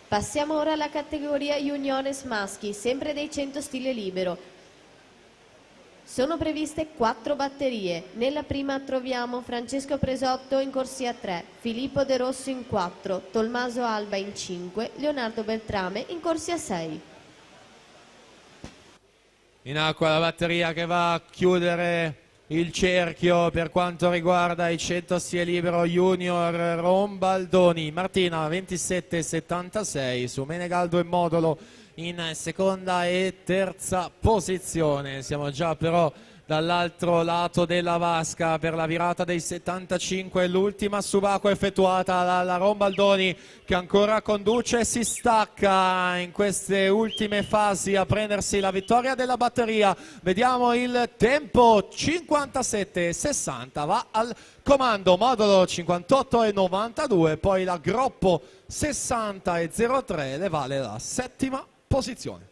Passiamo ora alla categoria Juniores maschi, sempre dei 100 stile libero. Sono previste 4 batterie. Nella prima troviamo Francesco Presotto in corsia 3, Filippo De Rosso in 4, Tommaso Alba in 5, Leonardo Beltrame in corsia 6. In acqua la batteria che va a chiudere il cerchio per quanto riguarda i 100 stile libero Junior Rombaldoni. Martina 27,76 su Menegaldo e Modolo in seconda e terza posizione. Siamo già però dall'altro lato della vasca per la virata dei 75, l'ultima subacquea effettuata dalla Rombaldoni che ancora conduce e si stacca in queste ultime fasi a prendersi la vittoria della batteria. Vediamo il tempo, 57,60, va al comando Modolo 58,92, poi la Groppo 60,03, le vale la settima posizione.